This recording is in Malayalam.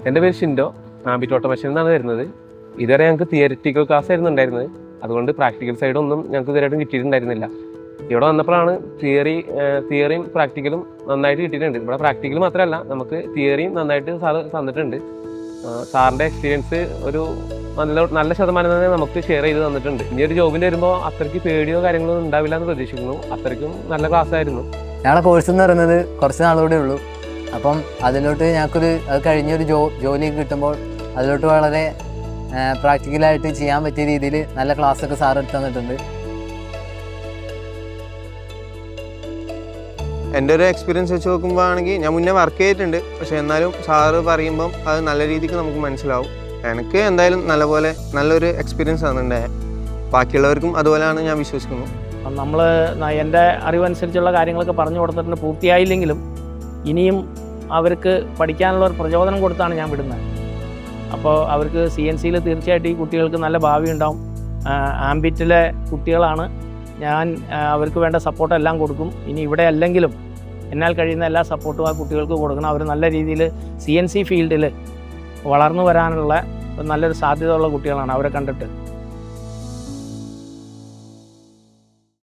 എൻ്റെ പേര് ഷിൻഡോ, ആംബിറ്റ് ഓട്ടോമേഷൻ എന്നാണ് വരുന്നത്. ഇതുവരെ ഞങ്ങൾക്ക് തിയറിറ്റിക്കൽ ക്ലാസ് ആയിരുന്നു ഉണ്ടായിരുന്നത്. അതുകൊണ്ട് പ്രാക്ടിക്കൽ സൈഡൊന്നും ഞങ്ങൾക്ക് ഇതുവരെയായിട്ടും കിട്ടിയിട്ടുണ്ടായിരുന്നില്ല. ഇവിടെ വന്നപ്പോഴാണ് തിയറിയും പ്രാക്ടിക്കലും നന്നായിട്ട് കിട്ടിയിട്ടുണ്ട്. ഇവിടെ പ്രാക്ടിക്കൽ മാത്രമല്ല, നമുക്ക് തിയറിയും നന്നായിട്ട് സാറ് തന്നിട്ടുണ്ട്. സാറിൻ്റെ എക്സ്പീരിയൻസ് ഒരു നല്ല ശതമാനം തന്നെ നമുക്ക് ഷെയർ ചെയ്ത് തന്നിട്ടുണ്ട്. ഇനി ഒരു ജോബിന് വരുമ്പോൾ അത്രയ്ക്ക് പേടിയോ കാര്യങ്ങളോ ഉണ്ടാവില്ല എന്ന് പ്രതീക്ഷിക്കുന്നു. അത്രയ്ക്കും നല്ല ക്ലാസ് ആയിരുന്നു. ഞങ്ങളുടെ കോഴ്സ് എന്ന് പറയുന്നത് കുറച്ച് നാളുകൂടെ ഉള്ളൂ. അപ്പം അതിലോട്ട് അത് കഴിഞ്ഞൊരു ജോലി കിട്ടുമ്പോൾ അതിലോട്ട് വളരെ പ്രാക്ടിക്കലായിട്ട് ചെയ്യാൻ പറ്റിയ രീതിയിൽ നല്ല ക്ലാസ്സൊക്കെ സാർ എടുത്ത് തന്നിട്ടുണ്ട്. എൻ്റെ ഒരു എക്സ്പീരിയൻസ് വെച്ച് നോക്കുമ്പോൾ ആണെങ്കിൽ ഞാൻ മുന്നേ വർക്ക് ചെയ്തിട്ടുണ്ട്. പക്ഷേ എന്നാലും സാറ് പറയുമ്പം അത് നല്ല രീതിക്ക് നമുക്ക് മനസ്സിലാവും. എനിക്ക് എന്തായാലും നല്ലൊരു എക്സ്പീരിയൻസ് ആണ്. ബാക്കിയുള്ളവർക്കും അതുപോലെയാണ് ഞാൻ വിശ്വസിക്കുന്നു. നമ്മൾ എൻ്റെ അറിവനുസരിച്ചുള്ള കാര്യങ്ങളൊക്കെ പറഞ്ഞു കൊടുത്തിട്ടുണ്ട്. പൂർത്തിയായില്ലെങ്കിലും ഇനിയും അവർക്ക് പഠിക്കാനുള്ള ഒരു പ്രചോദനം കൊടുത്താണ് ഞാൻ വിടുന്നത്. അപ്പോൾ അവർക്ക് CNCയിൽ തീർച്ചയായിട്ടും ഈ കുട്ടികൾക്ക് നല്ല ഭാവി ഉണ്ടാവും. ആംബിറ്റിലെ കുട്ടികളാണ്. ഞാൻ അവർക്ക് വേണ്ട സപ്പോർട്ടെല്ലാം കൊടുക്കും. ഇനി ഇവിടെ അല്ലെങ്കിലും എന്നാൽ കഴിയുന്ന എല്ലാ സപ്പോർട്ടും ആ കുട്ടികൾക്ക് കൊടുക്കണം. അവർ നല്ല രീതിയിൽ CNC ഫീൽഡിൽ വളർന്നു വരാനുള്ള നല്ലൊരു സാധ്യതയുള്ള കുട്ടികളാണ് അവരെ കണ്ടിട്ട്.